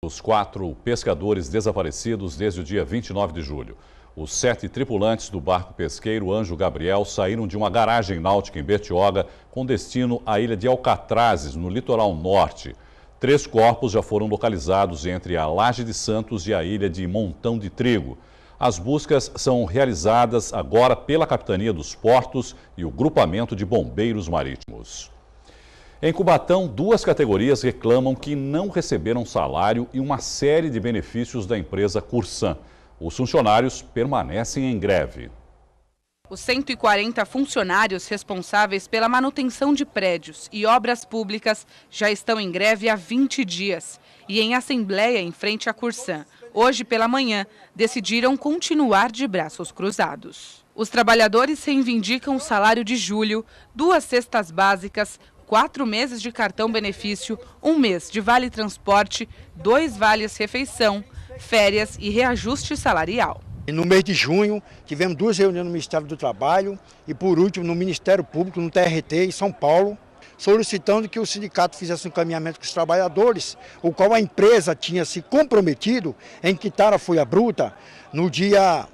Os 4 pescadores desaparecidos desde o dia 29 de julho. Os 7 tripulantes do barco pesqueiro Anjo Gabriel saíram de uma garagem náutica em Bertioga com destino à ilha de Alcatrazes, no litoral norte. 3 corpos já foram localizados entre a Laje de Santos e a ilha de Montão de Trigo. As buscas são realizadas agora pela Capitania dos Portos e o Grupamento de Bombeiros Marítimos. Em Cubatão, 2 categorias reclamam que não receberam salário e uma série de benefícios da empresa Cursan. Os funcionários permanecem em greve. Os 140 funcionários responsáveis pela manutenção de prédios e obras públicas já estão em greve há 20 dias e em assembleia em frente à Cursan. Hoje pela manhã, decidiram continuar de braços cruzados. Os trabalhadores reivindicam o salário de julho, 2 cestas básicas, 4 meses de cartão benefício, 1 mês de vale transporte, 2 vales refeição, férias e reajuste salarial. No mês de junho, tivemos 2 reuniões no Ministério do Trabalho e, por último, no Ministério Público, no TRT, em São Paulo, solicitando que o sindicato fizesse um encaminhamento com os trabalhadores, o qual a empresa tinha se comprometido em quitar a folha bruta no dia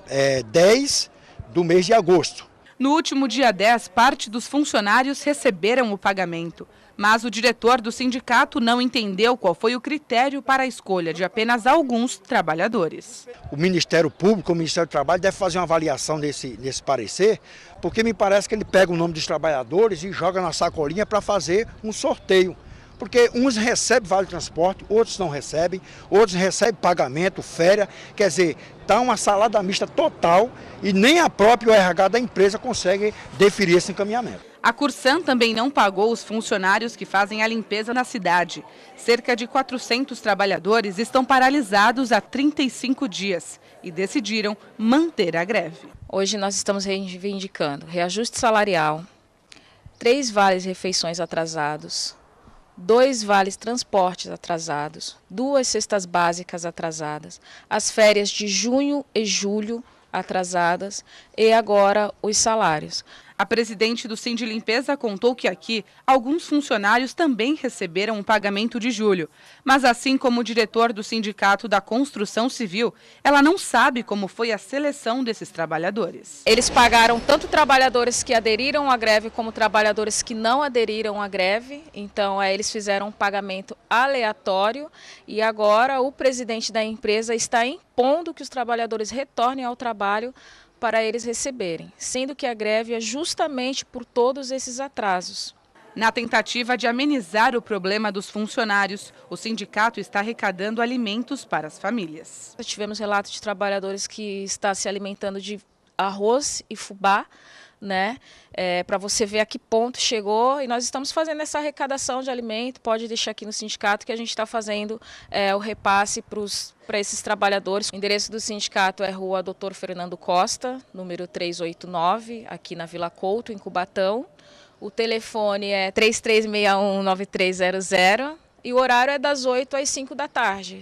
10 do mês de agosto. No último dia 10, parte dos funcionários receberam o pagamento, mas o diretor do sindicato não entendeu qual foi o critério para a escolha de apenas alguns trabalhadores. O Ministério Público, o Ministério do Trabalho deve fazer uma avaliação desse parecer, porque me parece que ele pega o nome dos trabalhadores e joga na sacolinha para fazer um sorteio. Porque uns recebem vale transporte, outros não recebem, outros recebem pagamento, férias, quer dizer, está uma salada mista total e nem a própria RH da empresa consegue definir esse encaminhamento. A Cursan também não pagou os funcionários que fazem a limpeza na cidade. Cerca de 400 trabalhadores estão paralisados há 35 dias e decidiram manter a greve. Hoje nós estamos reivindicando reajuste salarial, 3 vales refeições atrasados, 2 vales transportes atrasados, 2 cestas básicas atrasadas, as férias de junho e julho atrasadas e agora os salários. A presidente do Sindilimpeza contou que aqui alguns funcionários também receberam um pagamento de julho. Mas assim como o diretor do Sindicato da Construção Civil, ela não sabe como foi a seleção desses trabalhadores. Eles pagaram tanto trabalhadores que aderiram à greve como trabalhadores que não aderiram à greve. Então eles fizeram um pagamento aleatório e agora o presidente da empresa está impondo que os trabalhadores retornem ao trabalho para eles receberem, sendo que a greve é justamente por todos esses atrasos. Na tentativa de amenizar o problema dos funcionários, o sindicato está arrecadando alimentos para as famílias. Tivemos relatos de trabalhadores que estão se alimentando de arroz e fubá, né? Para você ver a que ponto chegou, e nós estamos fazendo essa arrecadação de alimento. Pode deixar aqui no sindicato que a gente está fazendo o repasse para esses trabalhadores. O endereço do sindicato é Rua Dr. Fernando Costa, número 389, aqui na Vila Couto, em Cubatão. O telefone é 3361-9300 e o horário é das 8 às 5 da tarde.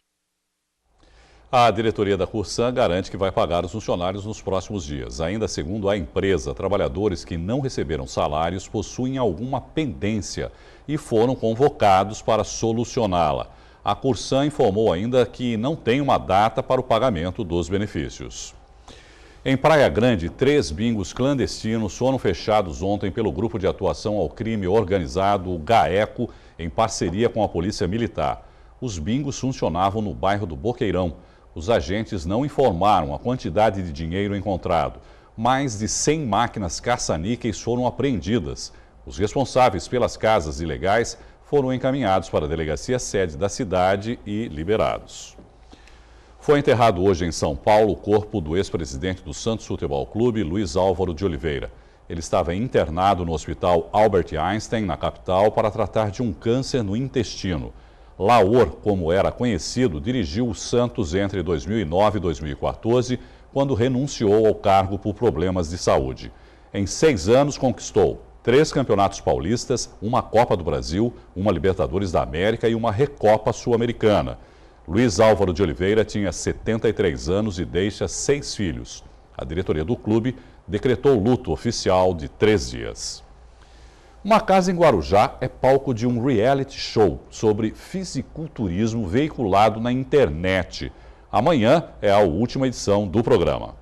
A diretoria da Cursan garante que vai pagar os funcionários nos próximos dias. Ainda segundo a empresa, trabalhadores que não receberam salários possuem alguma pendência e foram convocados para solucioná-la. A Cursan informou ainda que não tem uma data para o pagamento dos benefícios. Em Praia Grande, 3 bingos clandestinos foram fechados ontem pelo Grupo de Atuação ao Crime Organizado, o GAECO, em parceria com a Polícia Militar. Os bingos funcionavam no bairro do Boqueirão. Os agentes não informaram a quantidade de dinheiro encontrado. Mais de 100 máquinas caça-níqueis foram apreendidas. Os responsáveis pelas casas ilegais foram encaminhados para a delegacia sede da cidade e liberados. Foi enterrado hoje em São Paulo o corpo do ex-presidente do Santos Futebol Clube, Luiz Álvaro de Oliveira. Ele estava internado no Hospital Albert Einstein, na capital, para tratar de um câncer no intestino. Laor, como era conhecido, dirigiu o Santos entre 2009 e 2014, quando renunciou ao cargo por problemas de saúde. Em 6 anos, conquistou 3 campeonatos paulistas, uma Copa do Brasil, uma Libertadores da América e uma Recopa Sul-Americana. Luiz Álvaro de Oliveira tinha 73 anos e deixa 6 filhos. A diretoria do clube decretou luto oficial de 3 dias. Uma casa em Guarujá é palco de um reality show sobre fisiculturismo veiculado na internet. Amanhã é a última edição do programa.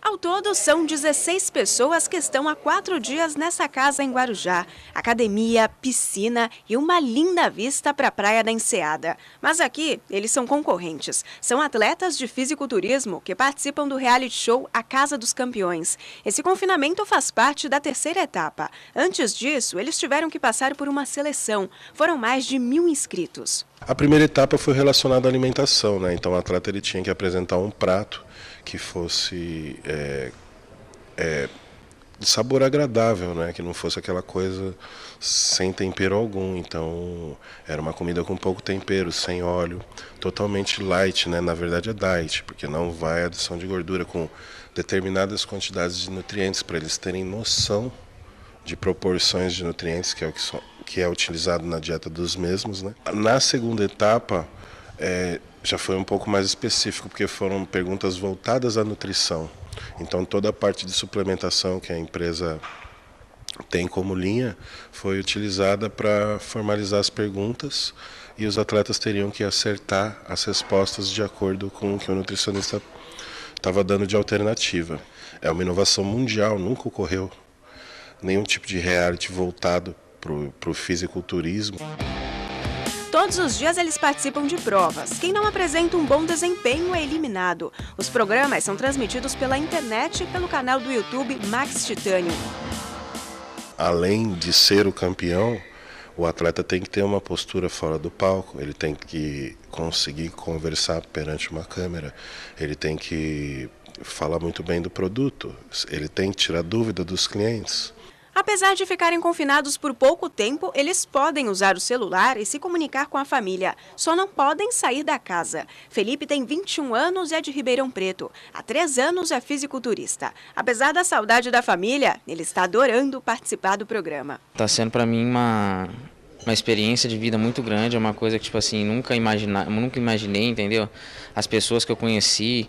Ao todo, são 16 pessoas que estão há 4 dias nessa casa em Guarujá. Academia, piscina e uma linda vista para a Praia da Enseada. Mas aqui, eles são concorrentes. São atletas de fisiculturismo que participam do reality show A Casa dos Campeões. Esse confinamento faz parte da 3ª etapa. Antes disso, eles tiveram que passar por uma seleção. Foram mais de 1.000 inscritos. A primeira etapa foi relacionada à alimentação, né? Então o atleta ele tinha que apresentar um prato que fosse de sabor agradável, né? Que não fosse aquela coisa sem tempero algum. Então era uma comida com pouco tempero, sem óleo, totalmente light, né? Na verdade é diet, porque não vai adição de gordura, com determinadas quantidades de nutrientes para eles terem noção de proporções de nutrientes, que é utilizado na dieta dos mesmos, né? Na segunda etapa já foi um pouco mais específico, porque foram perguntas voltadas à nutrição. Então toda a parte de suplementação que a empresa tem como linha foi utilizada para formalizar as perguntas, e os atletas teriam que acertar as respostas de acordo com o que o nutricionista estava dando de alternativa. É uma inovação mundial, nunca ocorreu nenhum tipo de reality voltado para o fisiculturismo. Todos os dias eles participam de provas. Quem não apresenta um bom desempenho é eliminado. Os programas são transmitidos pela internet e pelo canal do YouTube Max Titânio. Além de ser o campeão, o atleta tem que ter uma postura fora do palco, ele tem que conseguir conversar perante uma câmera, ele tem que falar muito bem do produto, ele tem que tirar dúvida dos clientes. Apesar de ficarem confinados por pouco tempo, eles podem usar o celular e se comunicar com a família. Só não podem sair da casa. Felipe tem 21 anos e é de Ribeirão Preto. Há 3 anos é fisiculturista. Apesar da saudade da família, ele está adorando participar do programa. Está sendo para mim uma experiência de vida muito grande, é uma coisa que, tipo assim, nunca imaginei, entendeu? As pessoas que eu conheci,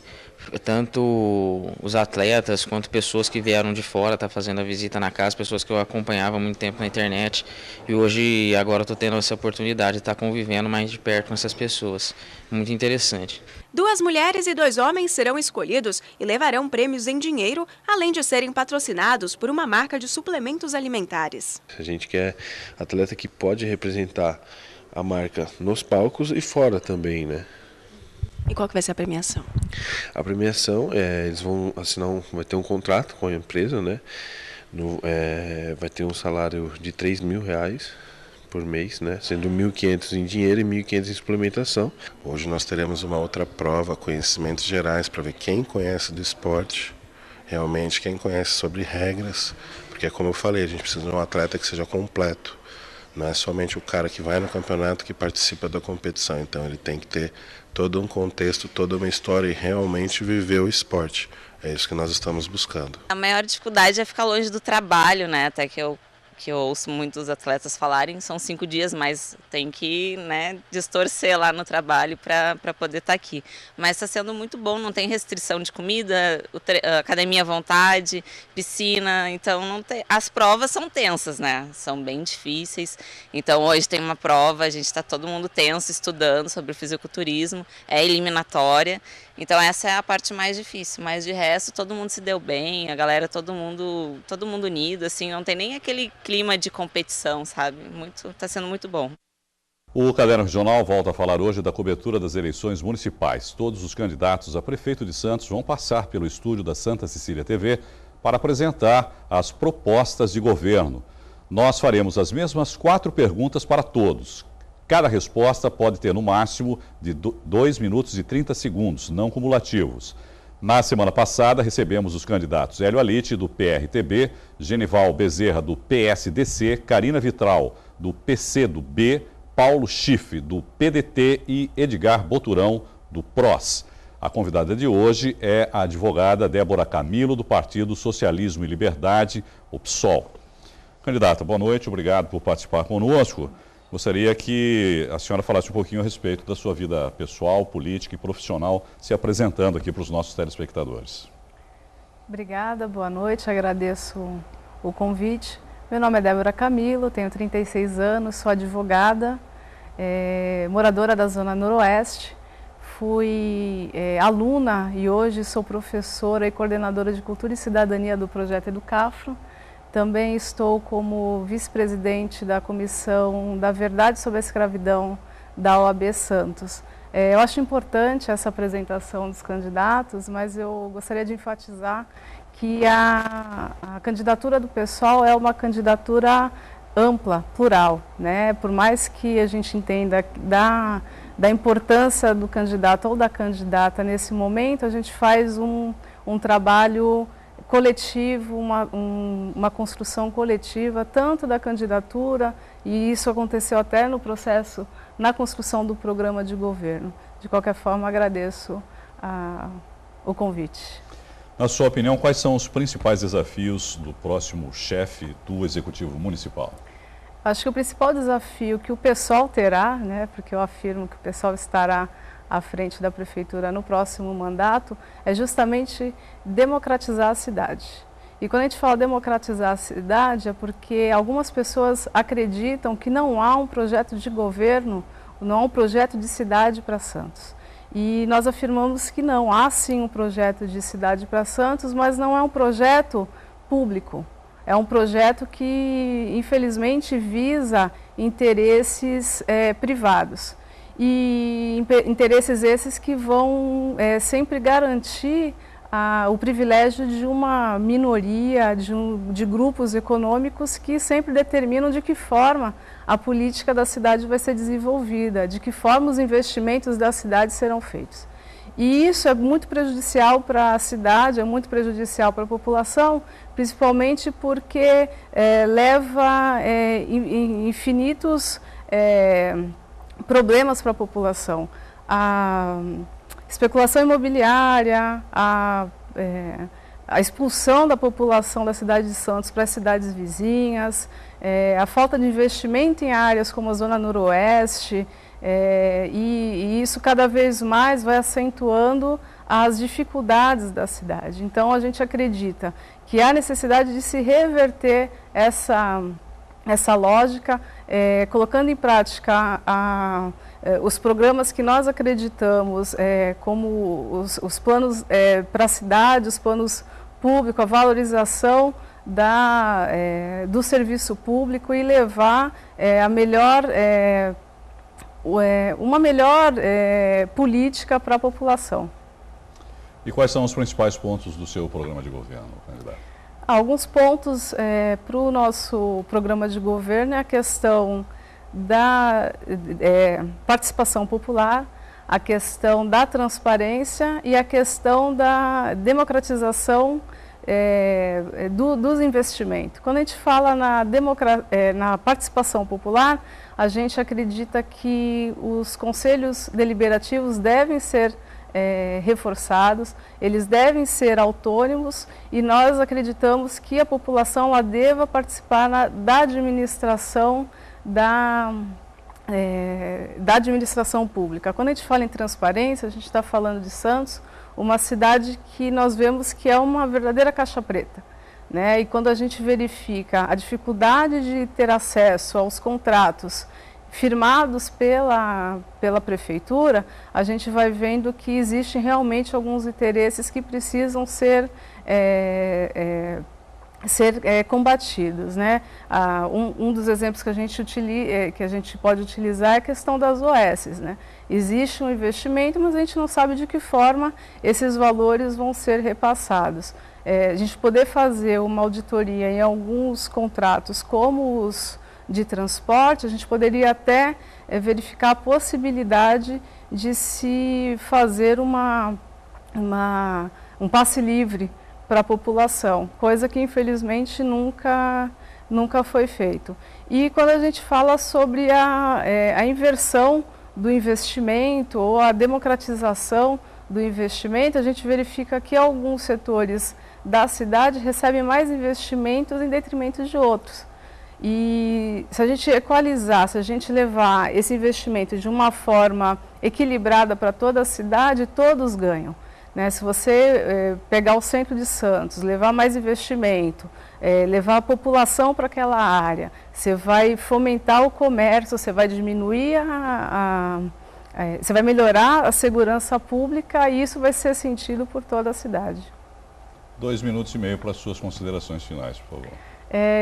tanto os atletas quanto pessoas que vieram de fora, tá fazendo a visita na casa, pessoas que eu acompanhava há muito tempo na internet, e agora estou tendo essa oportunidade de estar convivendo mais de perto com essas pessoas. Muito interessante. 2 mulheres e 2 homens serão escolhidos e levarão prêmios em dinheiro, além de serem patrocinados por uma marca de suplementos alimentares. A gente quer atleta que pode representar a marca nos palcos e fora também, né? E qual que vai ser a premiação? A premiação, eles vão assinar, vai ter um contrato com a empresa, né? Vai ter um salário de R$3.000 por mês, né? Sendo 1.500 em dinheiro e 1.500 em suplementação. Hoje nós teremos uma outra prova, conhecimentos gerais, para ver quem conhece do esporte, realmente quem conhece sobre regras, porque como eu falei, a gente precisa de um atleta que seja completo. Não é somente o cara que vai no campeonato que participa da competição, então ele tem que ter todo um contexto, toda uma história e realmente viver o esporte. É isso que nós estamos buscando. A maior dificuldade é ficar longe do trabalho, né? Até que eu ouço muitos atletas falarem, são 5 dias, mas tem que, né, distorcer lá no trabalho para poder estar aqui. Mas está sendo muito bom, não tem restrição de comida, academia à vontade, piscina, então não tem. As provas são tensas, né? São bem difíceis. Então hoje tem uma prova, a gente está todo mundo tenso, estudando sobre o fisiculturismo, é eliminatória. Então essa é a parte mais difícil, mas de resto todo mundo se deu bem, a galera, todo mundo unido, assim, não tem nem aquele clima de competição, sabe? Tá sendo muito bom. O Caderno Regional volta a falar hoje da cobertura das eleições municipais. Todos os candidatos a prefeito de Santos vão passar pelo estúdio da Santa Cecília TV para apresentar as propostas de governo. Nós faremos as mesmas 4 perguntas para todos. Cada resposta pode ter no máximo de 2 minutos e 30 segundos, não cumulativos. Na semana passada, recebemos os candidatos Hélio Alite, do PRTB, Genival Bezerra, do PSDC, Karina Vitral, do PCdoB, Paulo Schiff, do PDT e Edgar Boturão, do PROS. A convidada de hoje é a advogada Débora Camilo, do Partido Socialismo e Liberdade, o PSOL. Candidata, boa noite, obrigado por participar conosco. Gostaria que a senhora falasse um pouquinho a respeito da sua vida pessoal, política e profissional, se apresentando aqui para os nossos telespectadores. Obrigada, boa noite, agradeço o convite. Meu nome é Débora Camilo, tenho 36 anos, sou advogada, moradora da Zona Noroeste. Fui aluna e hoje sou professora e coordenadora de Cultura e Cidadania do Projeto Educafro. Também estou como vice-presidente da Comissão da Verdade sobre a Escravidão da OAB Santos. Eu acho importante essa apresentação dos candidatos, mas eu gostaria de enfatizar que a candidatura do PSOL é uma candidatura ampla, plural, né? Por mais que a gente entenda da importância do candidato ou da candidata nesse momento, a gente faz um trabalho coletivo, uma construção coletiva, tanto da candidatura, e isso aconteceu até no processo, na construção do programa de governo. De qualquer forma, agradeço o convite. Na sua opinião, quais são os principais desafios do próximo chefe do Executivo Municipal? Acho que o principal desafio que o PSOL terá, né, porque eu afirmo que o PSOL estará à frente da Prefeitura no próximo mandato, é justamente democratizar a cidade. E quando a gente fala democratizar a cidade, é porque algumas pessoas acreditam que não há um projeto de governo, não há um projeto de cidade para Santos. E nós afirmamos que não, há sim um projeto de cidade para Santos, mas não é um projeto público. É um projeto que, infelizmente, visa interesses privados. E interesses esses que vão sempre garantir o privilégio de uma minoria, de grupos econômicos que sempre determinam de que forma a política da cidade vai ser desenvolvida, de que forma os investimentos da cidade serão feitos. E isso é muito prejudicial para a cidade, é muito prejudicial para a população, principalmente porque leva infinitos problemas para a população. A especulação imobiliária, a expulsão da população da cidade de Santos para as cidades vizinhas, a falta de investimento em áreas como a Zona Noroeste, e isso cada vez mais vai acentuando as dificuldades da cidade. Então a gente acredita que há necessidade de se reverter essa lógica, colocando em prática os programas que nós acreditamos, como os planos para a cidade, os planos públicos, a valorização do serviço público e levar uma melhor política para a população. E quais são os principais pontos do seu programa de governo, candidato? Alguns pontos para o nosso programa de governo é a questão da participação popular, a questão da transparência e a questão da democratização dos investimentos. Quando a gente fala na participação popular, a gente acredita que os conselhos deliberativos devem ser reforçados, eles devem ser autônomos e nós acreditamos que a população ela deva participar da administração da administração pública. Quando a gente fala em transparência, a gente está falando de Santos, uma cidade que nós vemos que é uma verdadeira caixa preta, né? E quando a gente verifica a dificuldade de ter acesso aos contratos firmados pela prefeitura, a gente vai vendo que existem realmente alguns interesses que precisam ser combatidos, né? Um dos exemplos que a gente pode utilizar é a questão das OS, né? Existe um investimento, mas a gente não sabe de que forma esses valores vão ser repassados. A gente poder fazer uma auditoria em alguns contratos, como os de transporte, a gente poderia até verificar a possibilidade de se fazer um passe livre para a população, coisa que infelizmente nunca foi feito. E quando a gente fala sobre a inversão do investimento ou a democratização do investimento, a gente verifica que alguns setores da cidade recebem mais investimentos em detrimento de outros. E se a gente equalizar, se a gente levar esse investimento de uma forma equilibrada para toda a cidade, todos ganham. né? Se você pegar o centro de Santos, levar mais investimento, levar a população para aquela área, você vai fomentar o comércio, você vai diminuir você vai melhorar a segurança pública e isso vai ser sentido por toda a cidade. 2 minutos e meio para as suas considerações finais, por favor.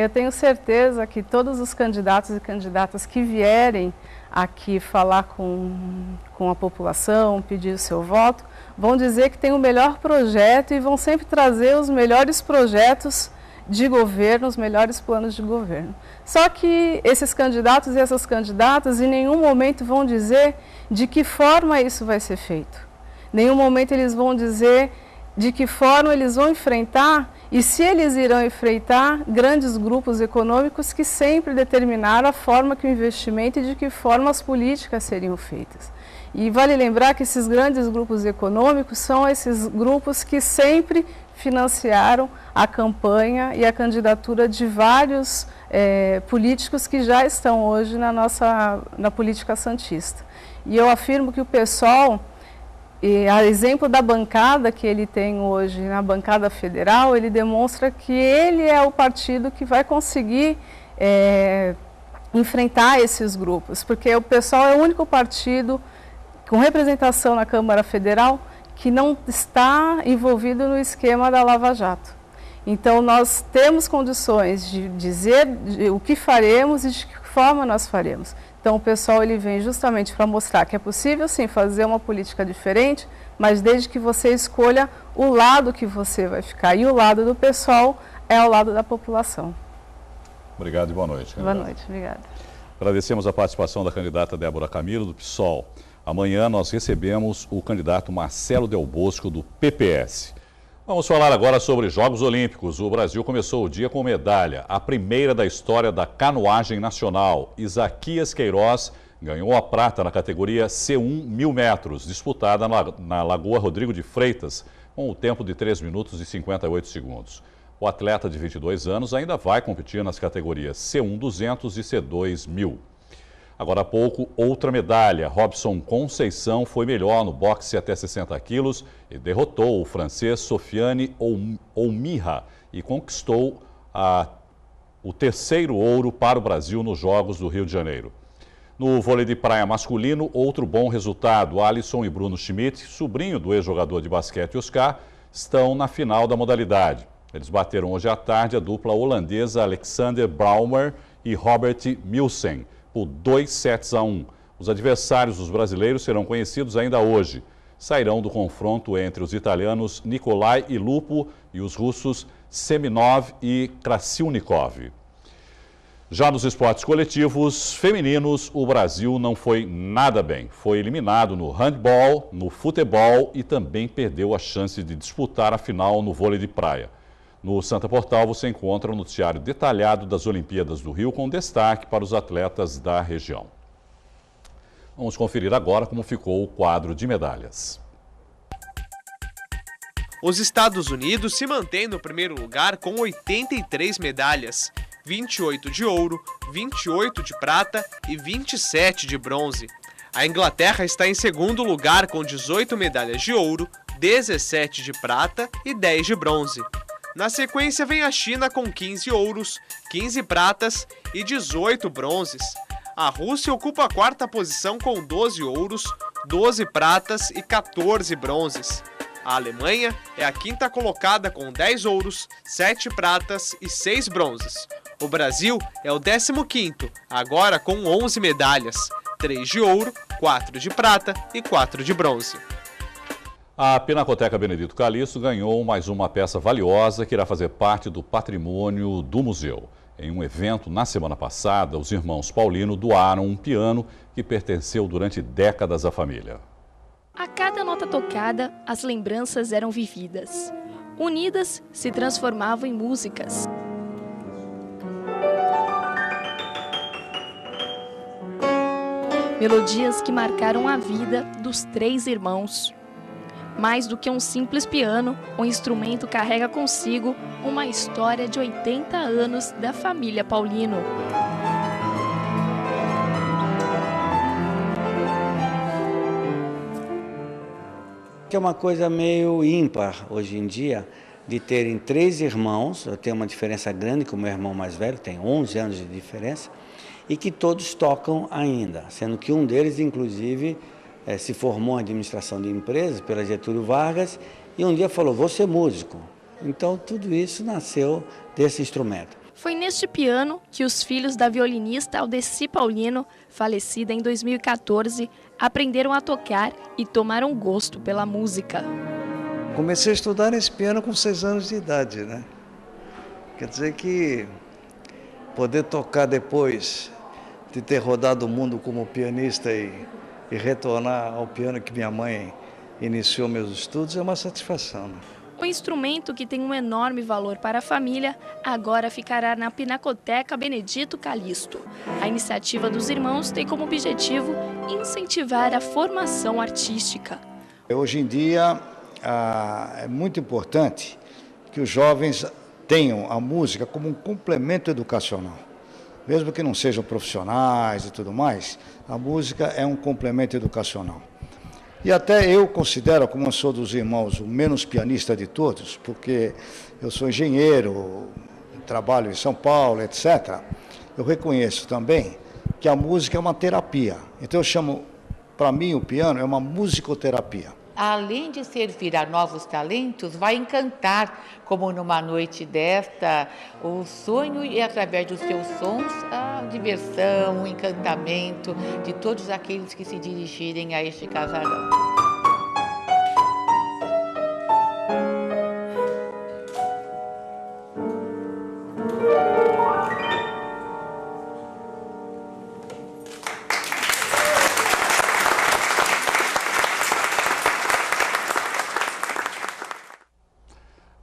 Eu tenho certeza que todos os candidatos e candidatas que vierem aqui falar com a população, pedir o seu voto, vão dizer que tem o melhor projeto e vão sempre trazer os melhores projetos de governo, os melhores planos de governo. Só que esses candidatos e essas candidatas em nenhum momento vão dizer de que forma isso vai ser feito. Em nenhum momento eles vão dizer de que forma eles vão enfrentar e se eles irão enfrentar grandes grupos econômicos que sempre determinaram a forma que o investimento e de que forma as políticas seriam feitas. E vale lembrar que esses grandes grupos econômicos são esses grupos que sempre financiaram a campanha e a candidatura de vários políticos que já estão hoje na política santista. E eu afirmo que o PSOL, a exemplo da bancada que ele tem hoje, na bancada federal, ele demonstra que ele é o partido que vai conseguir enfrentar esses grupos, porque o PSOL é o único partido com representação na Câmara Federal que não está envolvido no esquema da Lava Jato. Então, nós temos condições de dizer o que faremos e de que forma nós faremos. Então, o pessoal ele vem justamente para mostrar que é possível, sim, fazer uma política diferente, mas desde que você escolha o lado que você vai ficar. E o lado do pessoal é ao lado da população. Obrigado e boa noite. Boa noite, obrigada. Agradecemos a participação da candidata Débora Camilo, do PSOL. Amanhã nós recebemos o candidato Marcelo Del Bosco, do PPS. Vamos falar agora sobre Jogos Olímpicos. O Brasil começou o dia com medalha, a primeira da história da canoagem nacional. Isaquias Queiroz ganhou a prata na categoria C1 1000 metros, disputada na Lagoa Rodrigo de Freitas, com o tempo de 3 minutos e 58 segundos. O atleta de 22 anos ainda vai competir nas categorias C1 200 e C2 1000. Agora há pouco, outra medalha. Robson Conceição foi melhor no boxe até 60 quilos e derrotou o francês Sofiane Oumira e conquistou o 3º ouro para o Brasil nos Jogos do Rio de Janeiro. No vôlei de praia masculino, outro bom resultado. Alisson e Bruno Schmidt, sobrinho do ex-jogador de basquete Oscar, estão na final da modalidade. Eles bateram hoje à tarde a dupla holandesa Alexander Brouwer e Robert Milsen por 2-1. Os adversários dos brasileiros serão conhecidos ainda hoje. Sairão do confronto entre os italianos Nikolai e Lupo e os russos Seminov e Krasilnikov. Já nos esportes coletivos femininos, o Brasil não foi nada bem. Foi eliminado no handball, no futebol e também perdeu a chance de disputar a final no vôlei de praia. No Santa Portal você encontra um noticiário detalhado das Olimpíadas do Rio com destaque para os atletas da região. Vamos conferir agora como ficou o quadro de medalhas. Os Estados Unidos se mantêm no primeiro lugar com 83 medalhas, 28 de ouro, 28 de prata e 27 de bronze. A Inglaterra está em segundo lugar com 18 medalhas de ouro, 17 de prata e 10 de bronze. Na sequência vem a China com 15 ouros, 15 pratas e 18 bronzes. A Rússia ocupa a 4ª posição com 12 ouros, 12 pratas e 14 bronzes. A Alemanha é a 5ª colocada com 10 ouros, 7 pratas e 6 bronzes. O Brasil é o 15º, agora com 11 medalhas, 3 de ouro, 4 de prata e 4 de bronze. A Pinacoteca Benedito Calixto ganhou mais uma peça valiosa que irá fazer parte do patrimônio do museu. Em um evento na semana passada, os irmãos Paulino doaram um piano que pertenceu durante décadas à família. A cada nota tocada, as lembranças eram vividas. Unidas, se transformavam em músicas. Melodias que marcaram a vida dos 3 irmãos. Mais do que um simples piano, o instrumento carrega consigo uma história de 80 anos da família Paulino. que é uma coisa meio ímpar hoje em dia, de terem 3 irmãos, eu tenho uma diferença grande com o meu irmão mais velho, tem 11 anos de diferença, e que todos tocam ainda, sendo que um deles, inclusive, se formou em administração de empresas pela Getúlio Vargas, e um dia falou, vou ser músico. Então, tudo isso nasceu desse instrumento. Foi neste piano que os filhos da violinista Aldeci Paulino, falecida em 2014, aprenderam a tocar e tomaram gosto pela música. Comecei a estudar nesse piano com 6 anos de idade, né? Quer dizer que poder tocar depois de ter rodado o mundo como pianista e retornar ao piano que minha mãe iniciou meus estudos é uma satisfação, né? O instrumento, que tem um enorme valor para a família, agora ficará na Pinacoteca Benedito Calixto. A iniciativa dos irmãos tem como objetivo incentivar a formação artística. Hoje em dia, é muito importante que os jovens tenham a música como um complemento educacional. Mesmo que não sejam profissionais e tudo mais, a música é um complemento educacional. E até eu considero, como eu sou dos irmãos, o menos pianista de todos, porque eu sou engenheiro, trabalho em São Paulo, etc. Eu reconheço também que a música é uma terapia. Então eu chamo, para mim, o piano é uma musicoterapia. Além de servir a novos talentos, vai encantar, como numa noite desta, o sonho e, através dos seus sons, a diversão, o encantamento de todos aqueles que se dirigirem a este casarão.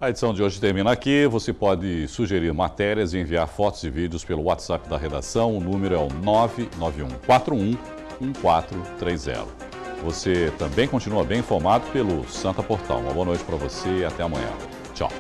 A edição de hoje termina aqui. Você pode sugerir matérias e enviar fotos e vídeos pelo WhatsApp da redação. O número é o 991411430. Você também continua bem informado pelo Santa Portal. Uma boa noite para você e até amanhã. Tchau.